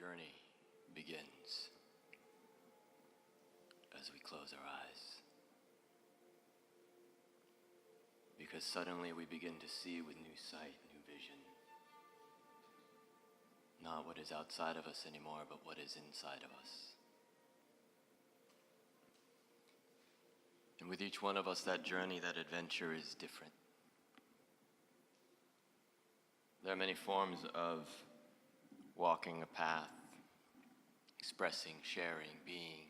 journey begins as we close our eyes. Because suddenly we begin to see with new sight, new vision. Not what is outside of us anymore, but what is inside of us. And with each one of us, that journey, that adventure is different. There are many forms of walking a path, expressing, sharing, being.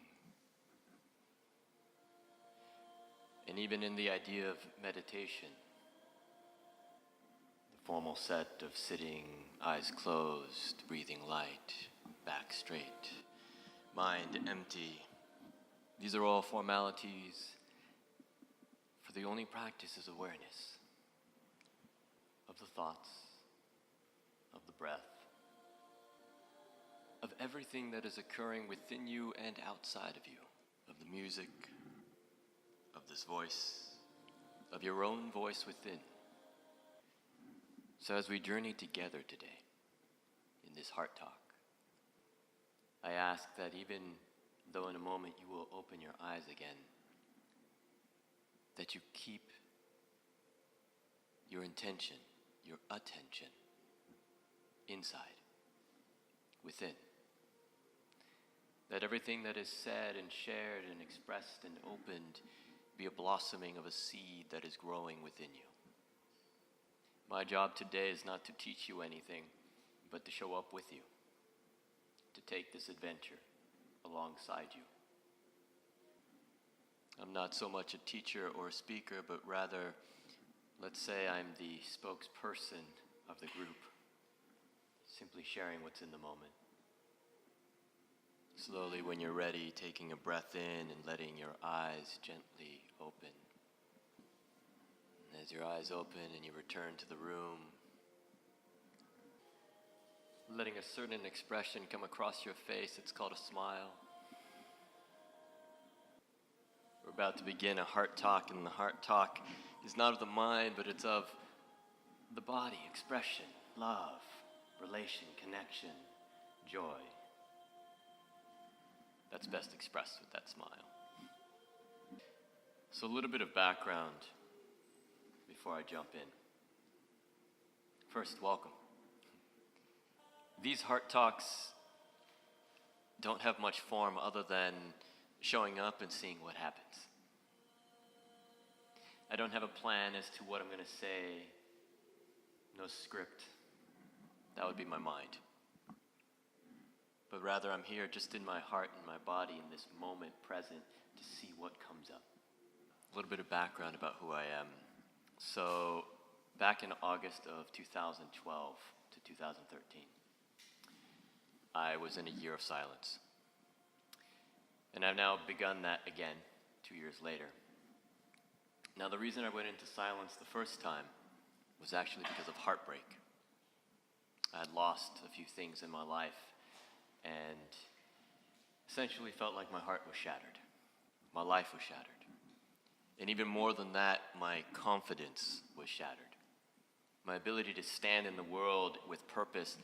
And even in the idea of meditation, the formal set of sitting, eyes closed, breathing light, back straight, mind empty. These are all formalities, for the only practice is awareness of the thoughts, of the breath, of everything that is occurring within you and outside of you, of the music, of this voice, of your own voice within. So as we journey together today in this heart talk, I ask that even though in a moment you will open your eyes again, that you keep your intention, your attention inside, within. That everything that is said and shared and expressed and opened be a blossoming of a seed that is growing within you. My job today is not to teach you anything, but to show up with you, to take this adventure alongside you. I'm not so much a teacher or a speaker, but rather, let's say I'm the spokesperson of the group, simply sharing what's in the moment. Slowly, when you're ready, taking a breath in and letting your eyes gently open. And as your eyes open and you return to the room, letting a certain expression come across your face, it's called a smile. We're about to begin a heart talk, and the heart talk is not of the mind, but it's of the body, expression, love, relation, connection, joy. That's best expressed with that smile. So a little bit of background before I jump in. First, welcome. These heart talks don't have much form other than showing up and seeing what happens. I don't have a plan as to what I'm going to say, no script. That would be my mind. But rather I'm here just in my heart and my body in this moment present to see what comes up. A little bit of background about who I am. So back in August of 2012 to 2013, I was in a year of silence. And I've now begun that again 2 years later. Now the reason I went into silence the first time was actually because of heartbreak. I had lost a few things in my life and essentially felt like my heart was shattered. My life was shattered. And even more than that, my confidence was shattered. My ability to stand in the world with purpose,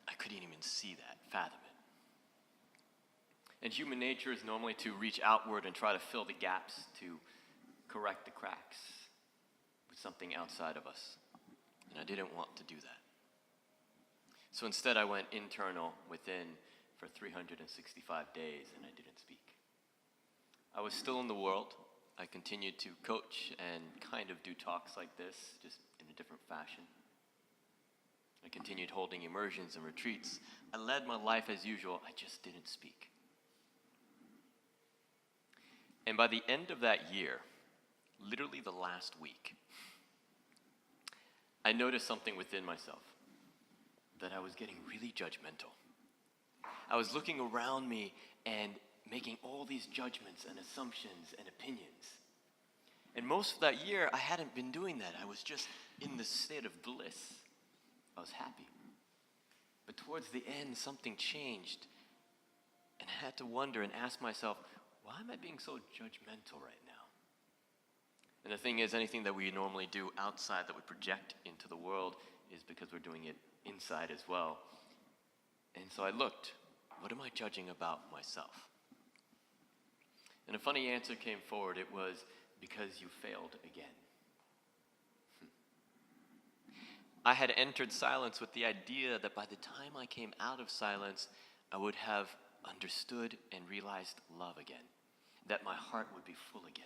I couldn't even see that, fathom it. And human nature is normally to reach outward and try to fill the gaps, to correct the cracks with something outside of us. And I didn't want to do that. So instead I went internal within for 365 days and I didn't speak. I was still in the world. I continued to coach and kind of do talks like this, just in a different fashion. I continued holding immersions and retreats. I led my life as usual. I just didn't speak. And by the end of that year, literally the last week, I noticed something within myself, that I was getting really judgmental. I was looking around me and making all these judgments and assumptions and opinions. And most of that year, I hadn't been doing that. I was just in this state of bliss. I was happy. But towards the end, something changed. And I had to wonder and ask myself, why am I being so judgmental right now? And the thing is, anything that we normally do outside that we project into the world is because we're doing it inside as well. And And so I looked, what am I judging about myself? And a funny answer came forward. It was, because you failed again. I had entered silence with the idea that by the time I came out of silence, I would have understood and realized love again, that my heart would be full again.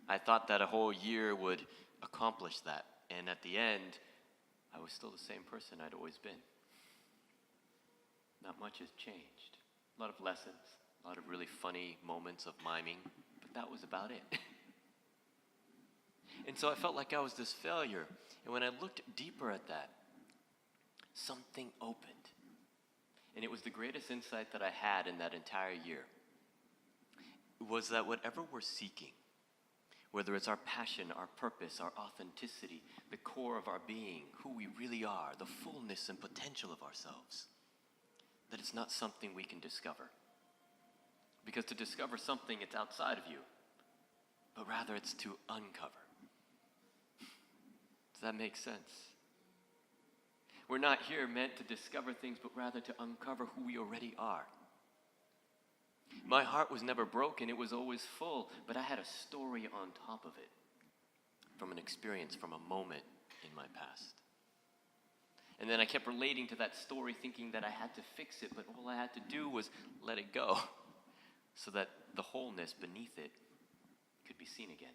I thought that a whole year would accomplish that, and at the end, I was still the same person I'd always been. Not much has changed. A lot of lessons, a lot of really funny moments of miming, but that was about it. And so I felt like I was this failure. And when I looked deeper at that, something opened. And it was the greatest insight that I had in that entire year. It was that whatever we're seeking, whether it's our passion, our purpose, our authenticity, the core of our being, who we really are, the fullness and potential of ourselves, that it's not something we can discover. Because to discover something, it's outside of you, but rather it's to uncover. Does that make sense? We're not here meant to discover things, but rather to uncover who we already are. My heart was never broken, it was always full, but I had a story on top of it, from an experience, from a moment in my past. And then I kept relating to that story, thinking that I had to fix it, but all I had to do was let it go, so that the wholeness beneath it could be seen again.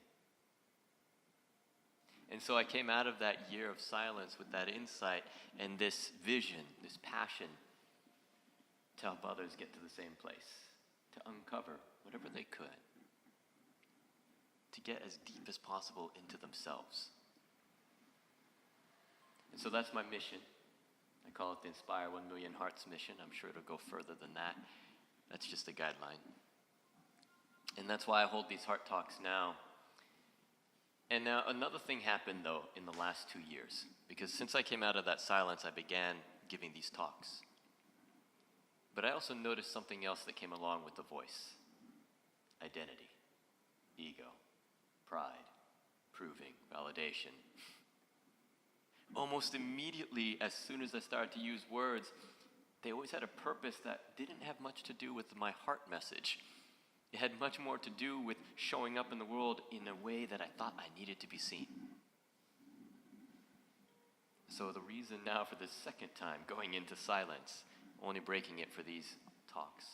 And so I came out of that year of silence with that insight and this vision, this passion to help others get to the same place, to uncover whatever they could, to get as deep as possible into themselves. And so that's my mission. I call it the Inspire 1 Million Hearts mission. I'm sure it'll go further than that. That's just a guideline. And that's why I hold these heart talks now. And now another thing happened, though, in the last 2 years. Because since I came out of that silence, I began giving these talks. But I also noticed something else that came along with the voice. Identity, ego, pride, proving, validation. Almost immediately, as soon as I started to use words, they always had a purpose that didn't have much to do with my heart message. It had much more to do with showing up in the world in a way that I thought I needed to be seen. So the reason now for this second time going into silence, only breaking it for these talks,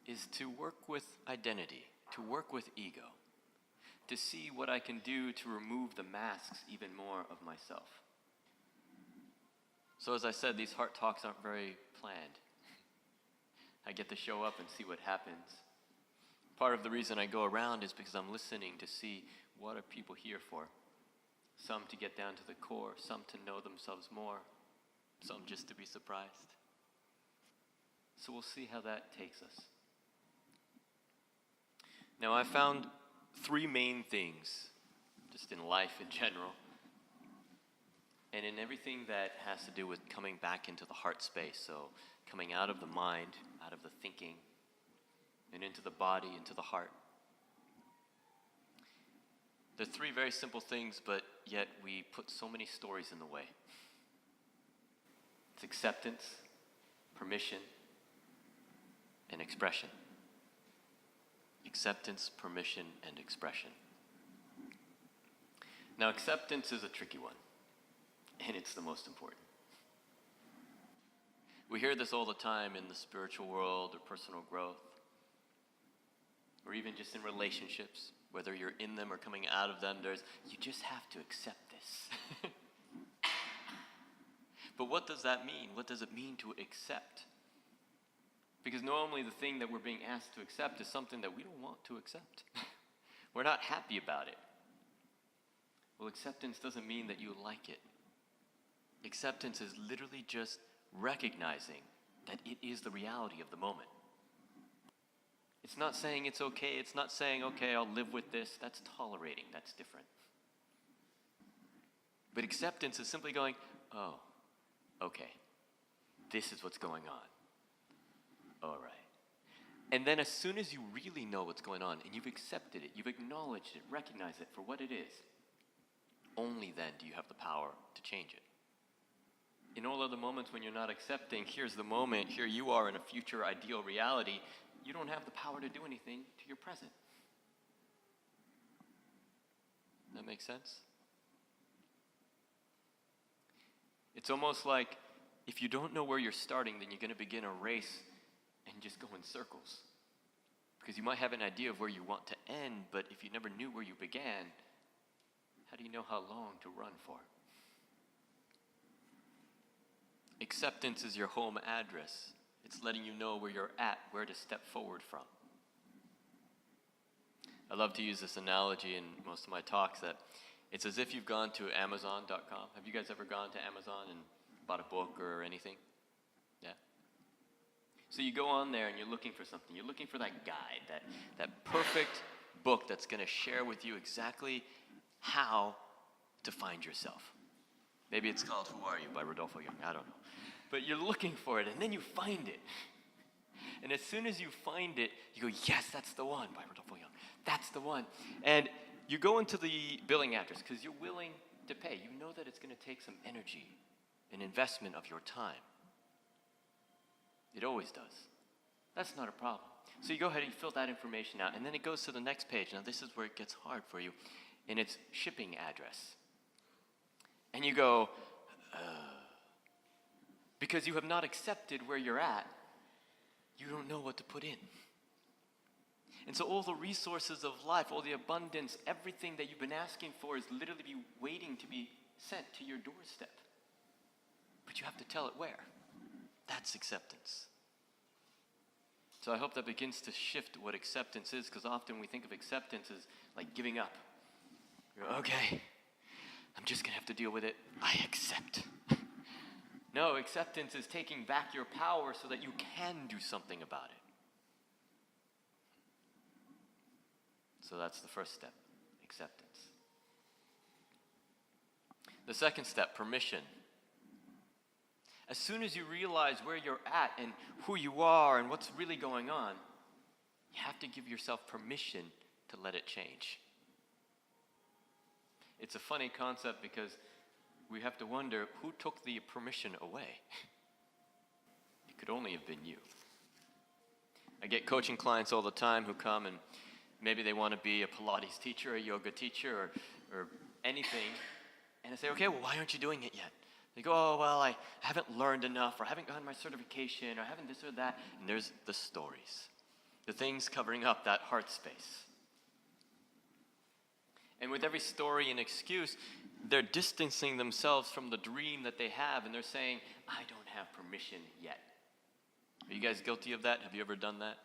is to work with identity, to work with ego, to see what I can do to remove the masks even more of myself. So as I said, these heart talks aren't very planned. I get to show up and see what happens. Part of the reason I go around is because I'm listening to see what are people here for. Some to get down to the core, some to know themselves more, some just to be surprised. So we'll see how that takes us. Now I found 3 main things, just in life in general, and in everything that has to do with coming back into the heart space, so coming out of the mind, out of the thinking, and into the body, into the heart. They're 3 very simple things, but yet we put so many stories in the way. It's acceptance, permission, and expression. Acceptance, permission, and expression. Now, acceptance is a tricky one, and it's the most important. We hear this all the time in the spiritual world or personal growth, or even just in relationships, whether you're in them or coming out of them, you just have to accept this. But what does that mean? What does it mean to accept? Because normally the thing that we're being asked to accept is something that we don't want to accept. We're not happy about it. Well, acceptance doesn't mean that you like it. Acceptance is literally just recognizing that it is the reality of the moment. It's not saying it's okay. It's not saying, okay, I'll live with this. That's tolerating. That's different. But acceptance is simply going, oh, okay, this is what's going on. All right. And then as soon as you really know what's going on and you've accepted it, you've acknowledged it, recognized it for what it is, only then do you have the power to change it. In all other moments when you're not accepting, here's the moment, here you are in a future ideal reality, you don't have the power to do anything to your present. That makes sense? It's almost like if you don't know where you're starting, then you're going to begin a race and just go in circles. Because you might have an idea of where you want to end, but if you never knew where you began, how do you know how long to run for? Acceptance is your home address. It's letting you know where you're at, where to step forward from. I love to use this analogy in most of my talks that it's as if you've gone to Amazon.com. Have you guys ever gone to Amazon and bought a book or anything? Yeah? So you go on there and you're looking for something. You're looking for that guide, that perfect book that's going to share with you exactly how to find yourself. Maybe it's called Who Are You by Rodolfo Young. I don't know. But you're looking for it and then you find it. And as soon as you find it, you go, yes, that's the one by Rodolfo Young. That's the one. And you go into the billing address because you're willing to pay. You know that it's going to take some energy, an investment of your time. It always does. That's not a problem. So you go ahead and you fill that information out, and then it goes to the next page. Now this is where it gets hard for you, and it's shipping address. And you go, because you have not accepted where you're at, you don't know what to put in. And so all the resources of life, all the abundance, everything that you've been asking for is literally waiting to be sent to your doorstep. But you have to tell it where. That's acceptance. So I hope that begins to shift what acceptance is, because often we think of acceptance as like giving up. You go, okay, I'm just going to have to deal with it. I accept. No, acceptance is taking back your power so that you can do something about it. So that's the first step, acceptance. The second step, permission. As soon as you realize where you're at and who you are and what's really going on, you have to give yourself permission to let it change. It's a funny concept because we have to wonder who took the permission away. It could only have been you. I get coaching clients all the time who come and maybe they want to be a Pilates teacher, a yoga teacher, or anything. And I say, okay, well, why aren't you doing it yet? They go, oh, well, I haven't learned enough, or I haven't gotten my certification, or I haven't this or that. And there's the stories, the things covering up that heart space. And with every story and excuse, they're distancing themselves from the dream that they have, and they're saying, I don't have permission yet. Are you guys guilty of that? Have you ever done that?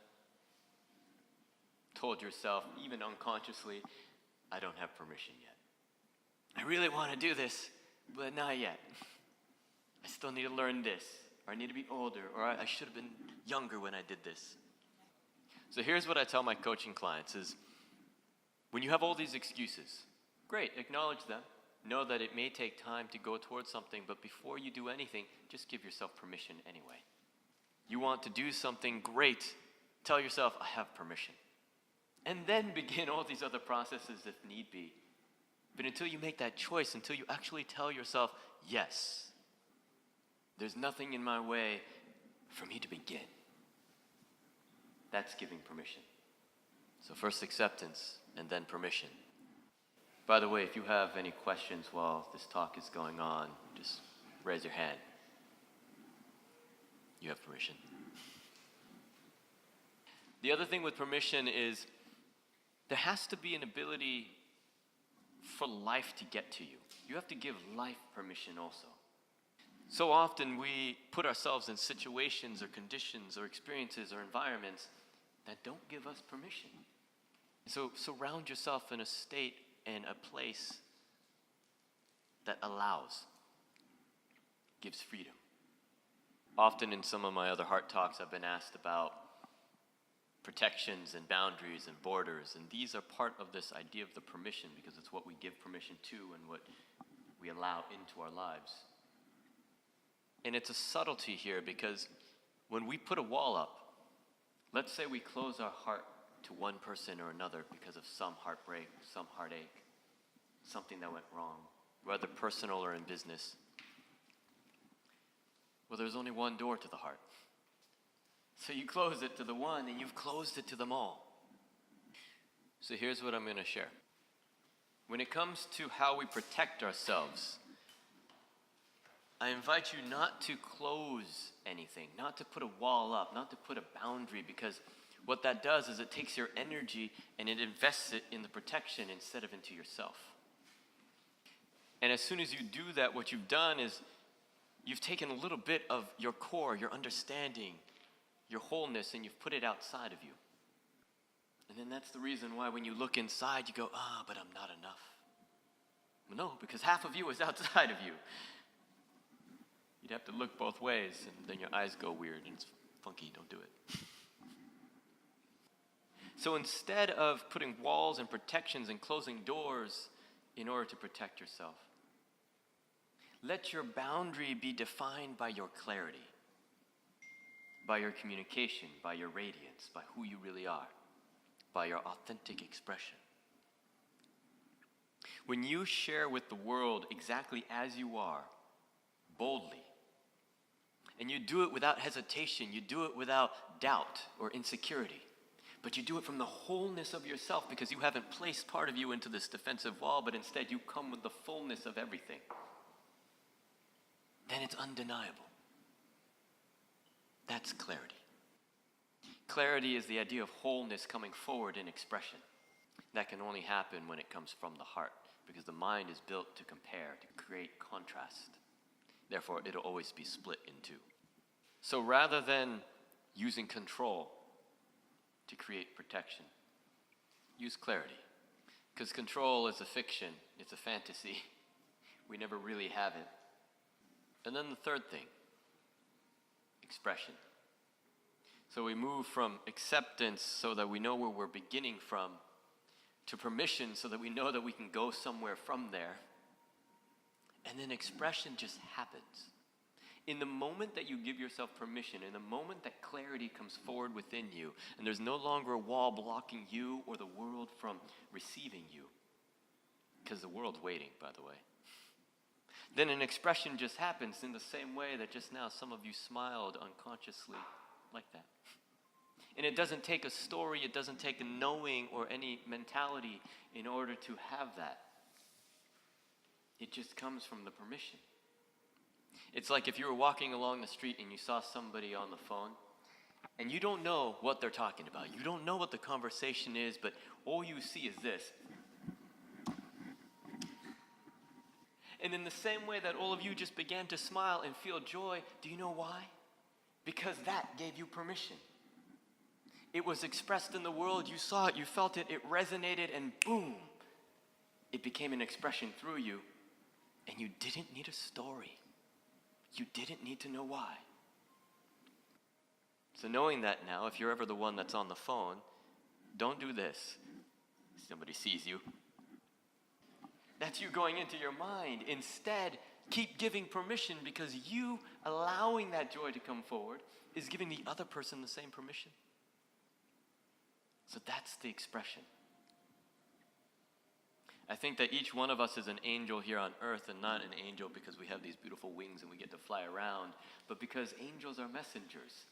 Told yourself, even unconsciously, I don't have permission yet. I really want to do this, but not yet. I still need to learn this, or I need to be older, or I should have been younger when I did this. So here's what I tell my coaching clients is, when you have all these excuses, great, acknowledge them. Know that it may take time to go towards something, but before you do anything, just give yourself permission anyway. You want to do something great, tell yourself, I have permission. And then begin all these other processes if need be. But until you make that choice, until you actually tell yourself, yes, there's nothing in my way for me to begin. That's giving permission. So first acceptance, and then permission. By the way, if you have any questions while this talk is going on, just raise your hand. You have permission. The other thing with permission is there has to be an ability for life to get to you. You have to give life permission also. So often we put ourselves in situations or conditions or experiences or environments that don't give us permission. So surround yourself in a state and a place that allows, gives freedom. Often in some of my other heart talks, I've been asked about protections and boundaries and borders, and these are part of this idea of the permission, because it's what we give permission to and what we allow into our lives. And it's a subtlety here, because when we put a wall up, let's say we close our heart to one person or another because of some heartbreak, some heartache, something that went wrong, whether personal or in business. Well, there's only one door to the heart. So you close it to the one, and you've closed it to them all. So here's what I'm going to share. When it comes to how we protect ourselves, I invite you not to close anything, not to put a wall up, not to put a boundary, because what that does is it takes your energy and it invests it in the protection instead of into yourself. And as soon as you do that, what you've done is you've taken a little bit of your core, your understanding, your wholeness, and you've put it outside of you. And then that's the reason why when you look inside, you go, but I'm not enough. Well, no, because half of you is outside of you. You'd have to look both ways, and then your eyes go weird, and it's funky. Don't do it. So instead of putting walls and protections and closing doors in order to protect yourself, let your boundary be defined by your clarity, by your communication, by your radiance, by who you really are, by your authentic expression. When you share with the world exactly as you are, boldly, and you do it without hesitation, you do it without doubt or insecurity, but you do it from the wholeness of yourself because you haven't placed part of you into this defensive wall, but instead you come with the fullness of everything, then it's undeniable. That's clarity. Clarity is the idea of wholeness coming forward in expression. That can only happen when it comes from the heart, because the mind is built to compare, to create contrast. Therefore, it'll always be split in two. So rather than using control to create protection, use clarity. Because control is a fiction, it's a fantasy. We never really have it. And then the third thing, expression. So we move from acceptance so that we know where we're beginning from, to permission so that we know that we can go somewhere from there. And then expression just happens. In the moment that you give yourself permission, in the moment that clarity comes forward within you, and there's no longer a wall blocking you or the world from receiving you, because the world's waiting, by the way, then an expression just happens in the same way that just now some of you smiled unconsciously like that. And it doesn't take a story, it doesn't take a knowing or any mentality in order to have that. It just comes from the permission. It's like if you were walking along the street and you saw somebody on the phone, and you don't know what they're talking about. You don't know what the conversation is, but all you see is this. And in the same way that all of you just began to smile and feel joy, do you know why? Because that gave you permission. It was expressed in the world, you saw it, you felt it, it resonated, and boom, it became an expression through you, and you didn't need a story. You didn't need to know why. So knowing that now, if you're ever the one that's on the phone, don't do this. Somebody sees you. That's you going into your mind. Instead, keep giving permission, because you allowing that joy to come forward is giving the other person the same permission. So that's the expression. I think that each one of us is an angel here on earth, and not an angel because we have these beautiful wings and we get to fly around, but because angels are messengers.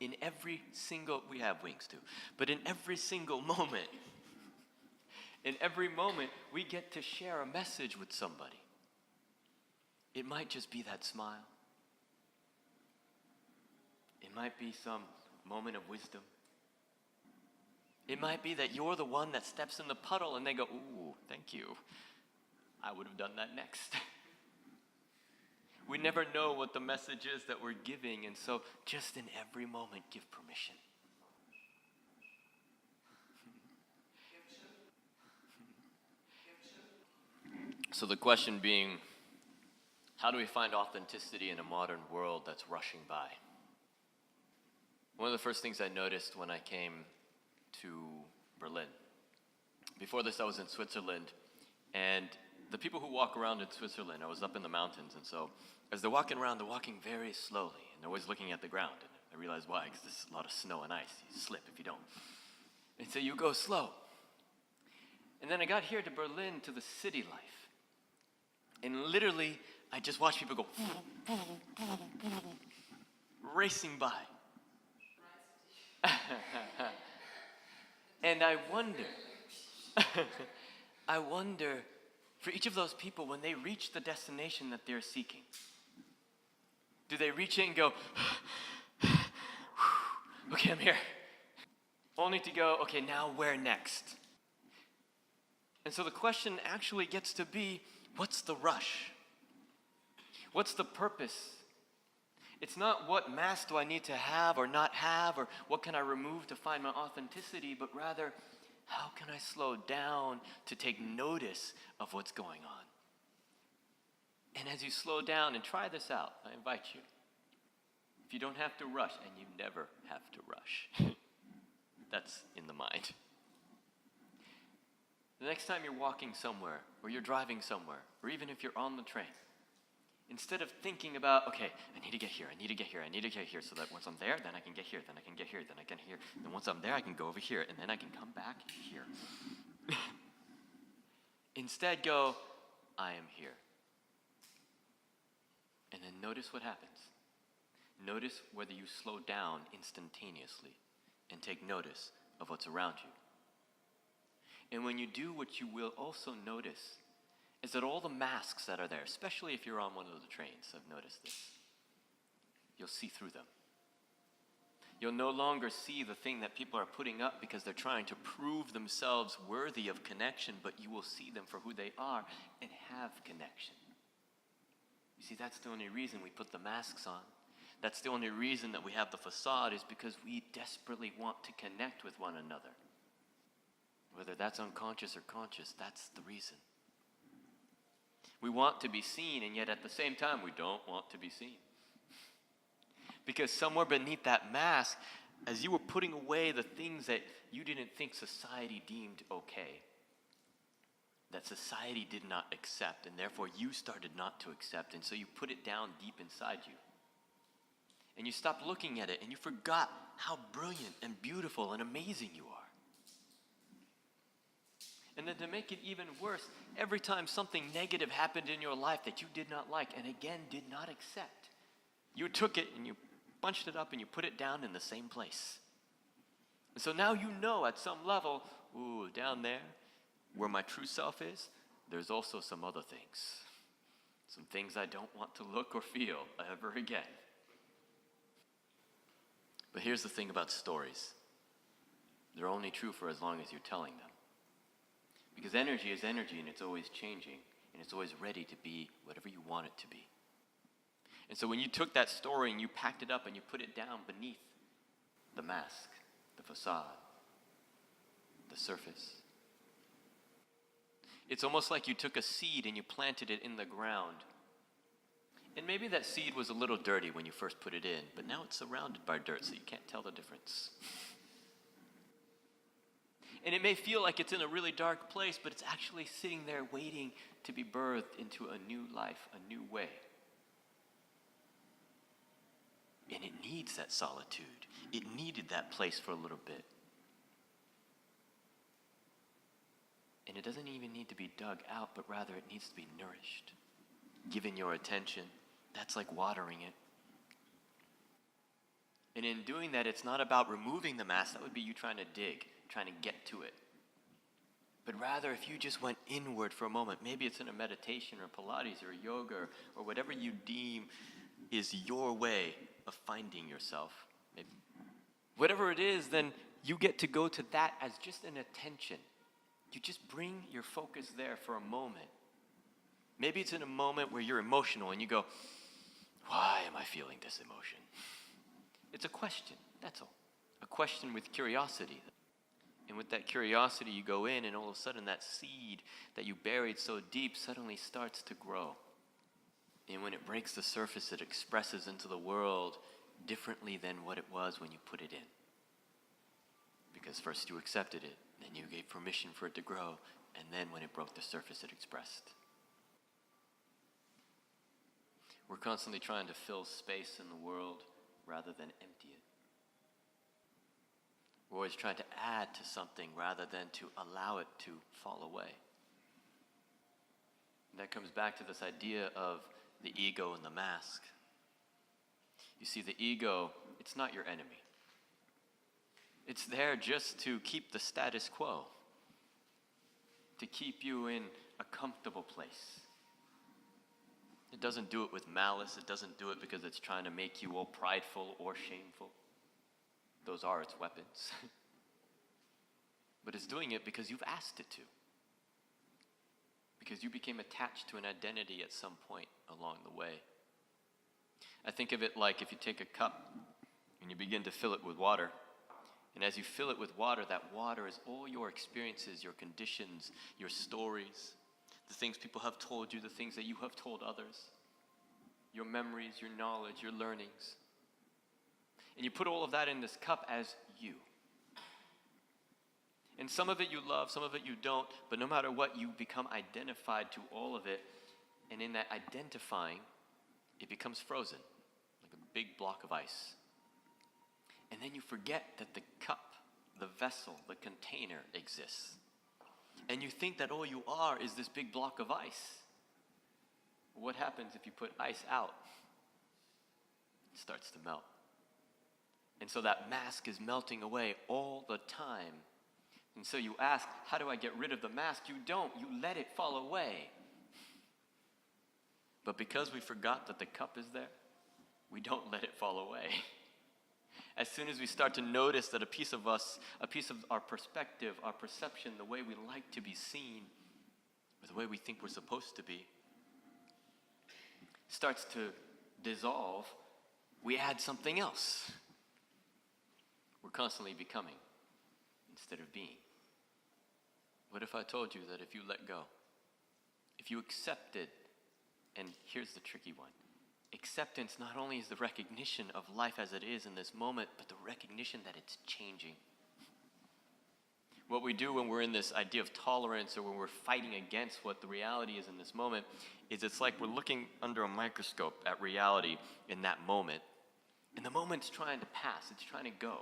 In every single, we have wings too, but in every single moment, we get to share a message with somebody. It might just be that smile. It might be some moment of wisdom. It might be that you're the one that steps in the puddle and they go, ooh, thank you. I would have done that next. We never know what the message is that we're giving, and so just in every moment, give permission. So the question being, how do we find authenticity in a modern world that's rushing by? One of the first things I noticed when I came to Berlin. Before this, I was in Switzerland, and the people who walk around in Switzerland, I was up in the mountains, and so as they're walking around, they're walking very slowly, and they're always looking at the ground, and I realized why, because there's a lot of snow and ice. You slip if you don't. And so you go slow. And then I got here to Berlin, to the city life, and literally I just watch people go racing by. And I wonder, for each of those people, when they reach the destination that they're seeking, do they reach it and go, okay, I'm here? Only to go, okay, now where next? And so the question actually gets to be, what's the rush? What's the purpose? It's not what mask do I need to have or not have, or what can I remove to find my authenticity, but rather, how can I slow down to take notice of what's going on? And as you slow down, and try this out, I invite you. If you don't have to rush, and you never have to rush, that's in the mind. The next time you're walking somewhere, or you're driving somewhere, or even if you're on the train, instead of thinking about, okay, I need to get here, so that once I'm there, then I can get here, then I can get here, then I can here. Then once I'm there, I can go over here, and then I can come back here. Instead, go, I am here. And then notice what happens. Notice whether you slow down instantaneously and take notice of what's around you. And when you do, what you will also notice is that all the masks that are there, especially if you're on one of the trains, I've noticed this, you'll see through them. You'll no longer see the thing that people are putting up because they're trying to prove themselves worthy of connection, but you will see them for who they are and have connection. You see, that's the only reason we put the masks on. That's the only reason that we have the facade, is because we desperately want to connect with one another. Whether that's unconscious or conscious, that's the reason. We want to be seen, and yet at the same time, we don't want to be seen. Because somewhere beneath that mask, as you were putting away the things that you didn't think society deemed okay, that society did not accept, and therefore you started not to accept, and so you put it down deep inside you. And you stopped looking at it, and you forgot how brilliant and beautiful and amazing you are. And then to make it even worse, every time something negative happened in your life that you did not like, and again did not accept, you took it and you bunched it up and you put it down in the same place. And so now you know at some level, ooh, down there, where my true self is, there's also some other things. Some things I don't want to look or feel ever again. But here's the thing about stories. They're only true for as long as you're telling them. Because energy is energy, and it's always changing, and it's always ready to be whatever you want it to be. And so when you took that story and you packed it up and you put it down beneath the mask, the facade, the surface, it's almost like you took a seed and you planted it in the ground. And maybe that seed was a little dirty when you first put it in, but now it's surrounded by dirt, so you can't tell the difference. And it may feel like it's in a really dark place, but it's actually sitting there waiting to be birthed into a new life, a new way. And it needs that solitude. It needed that place for a little bit. And it doesn't even need to be dug out, but rather it needs to be nourished. Given your attention, that's like watering it. And in doing that, it's not about removing the mask. That would be you trying to dig, trying to get to it. But rather, if you just went inward for a moment, maybe it's in a meditation or Pilates or yoga or whatever you deem is your way of finding yourself. Maybe. Whatever it is, then you get to go to that as just an attention. You just bring your focus there for a moment. Maybe it's in a moment where you're emotional and you go, why am I feeling this emotion? It's a question, that's all. A question with curiosity. And with that curiosity, you go in, and all of a sudden that seed that you buried so deep suddenly starts to grow. And when it breaks the surface, it expresses into the world differently than what it was when you put it in. Because first you accepted it, then you gave permission for it to grow, and then when it broke the surface, it expressed. We're constantly trying to fill space in the world rather than empty it. We're always trying to add to something rather than to allow it to fall away. And that comes back to this idea of the ego and the mask. You see, the ego, it's not your enemy. It's there just to keep the status quo, to keep you in a comfortable place. It doesn't do it with malice. It doesn't do it because it's trying to make you all prideful or shameful. Those are its weapons. But it's doing it because you've asked it to. Because you became attached to an identity at some point along the way. I think of it like if you take a cup and you begin to fill it with water. And as you fill it with water, that water is all your experiences, your conditions, your stories, the things people have told you, the things that you have told others, your memories, your knowledge, your learnings. And you put all of that in this cup as you. And some of it you love, some of it you don't, but no matter what, you become identified to all of it. And in that identifying, it becomes frozen, like a big block of ice. And then you forget that the cup, the vessel, the container exists. And you think that all you are is this big block of ice. What happens if you put ice out? It starts to melt. And so that mask is melting away all the time. And so you ask, how do I get rid of the mask? You don't. You let it fall away. But because we forgot that the cup is there, we don't let it fall away. As soon as we start to notice that a piece of us, a piece of our perspective, our perception, the way we like to be seen, or the way we think we're supposed to be, starts to dissolve, we add something else. We're constantly becoming instead of being. What if I told you that if you let go, if you accepted, and here's the tricky one, acceptance not only is the recognition of life as it is in this moment, but the recognition that it's changing. What we do when we're in this idea of tolerance or when we're fighting against what the reality is in this moment is it's like we're looking under a microscope at reality in that moment. And the moment's trying to pass, it's trying to go.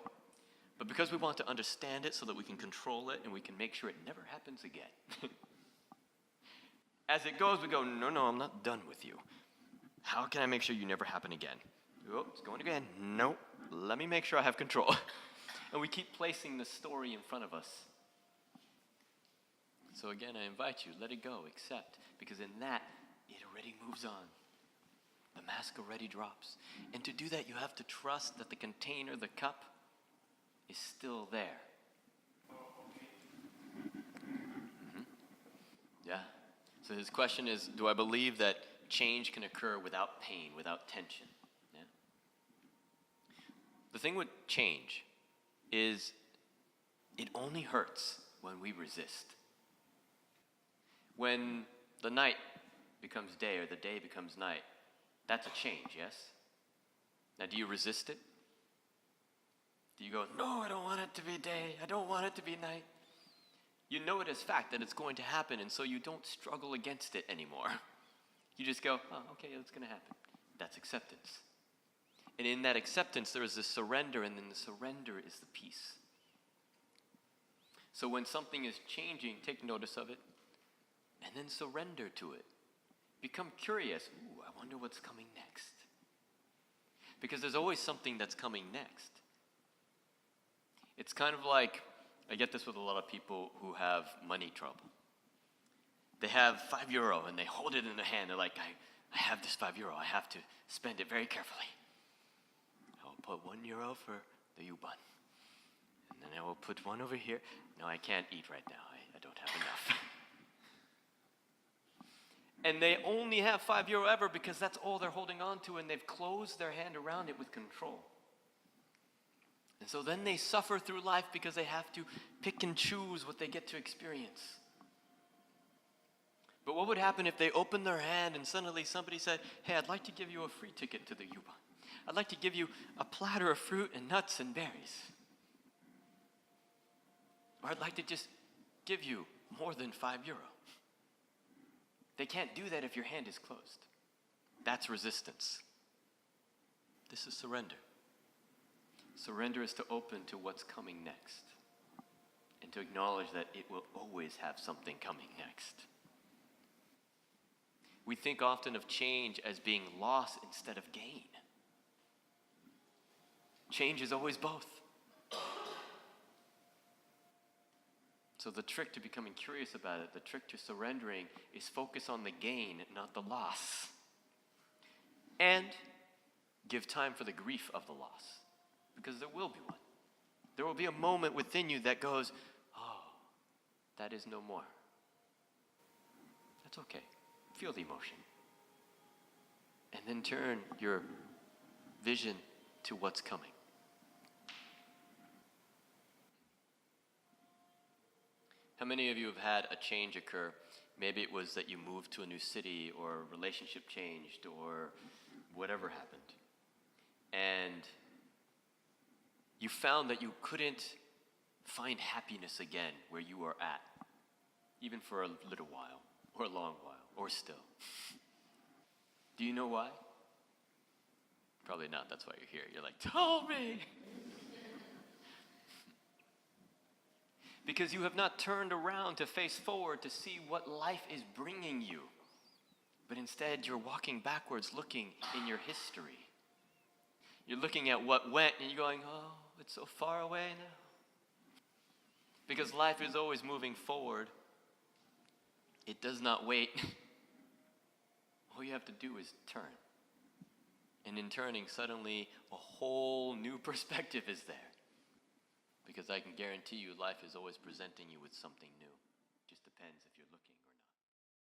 But because we want to understand it so that we can control it and we can make sure it never happens again. As it goes, we go, no, I'm not done with you. How can I make sure you never happen again? Oh, it's going again. Nope. Let me make sure I have control. And we keep placing the story in front of us. So again, I invite you, let it go, accept. Because in that, it already moves on. The mask already drops. And to do that, you have to trust that the container, the cup, is still there. Mm-hmm. Yeah. So his question is, do I believe that change can occur without pain, without tension? Yeah. The thing with change is it only hurts when we resist. When the night becomes day or the day becomes night, that's a change, yes? Now, do you resist it? Do you go, no, I don't want it to be day. I don't want it to be night. You know it as fact that it's going to happen, and so you don't struggle against it anymore. You just go, oh, okay, it's going to happen. That's acceptance. And in that acceptance, there is this surrender, and then the surrender is the peace. So when something is changing, take notice of it, and then surrender to it. Become curious. Ooh, I wonder what's coming next. Because there's always something that's coming next. It's kind of like, I get this with a lot of people who have money trouble. They have €5 and they hold it in their hand. They're like, I have this €5. I have to spend it very carefully. I will put €1 for the U-Bahn. And then I will put one over here. No, I can't eat right now. I don't have enough. And they only have €5 ever because that's all they're holding on to, and they've closed their hand around it with control. And so then they suffer through life because they have to pick and choose what they get to experience. But what would happen if they opened their hand and suddenly somebody said, hey, I'd like to give you a free ticket to the U-Bahn. I'd like to give you a platter of fruit and nuts and berries. Or I'd like to just give you more than €5. They can't do that if your hand is closed. That's resistance. This is surrender. Surrender is to open to what's coming next and to acknowledge that it will always have something coming next. We think often of change as being loss instead of gain. Change is always both. So the trick to becoming curious about it, the trick to surrendering, is focus on the gain, not the loss. And give time for the grief of the loss, because there will be one. There will be a moment within you that goes, oh, that is no more. That's okay. Feel the emotion. And then turn your vision to what's coming. How many of you have had a change occur? Maybe it was that you moved to a new city, or a relationship changed, or whatever happened. And you found that you couldn't find happiness again where you are at, even for a little while, or a long while, or still. Do you know why? Probably not. That's why you're here. You're like, tell me! Because you have not turned around to face forward to see what life is bringing you. But instead, you're walking backwards looking in your history. You're looking at what went and you're going, oh, it's so far away now. Because life is always moving forward. It does not wait. All you have to do is turn. And in turning, suddenly a whole new perspective is there. Because I can guarantee you life is always presenting you with something new. Just depends if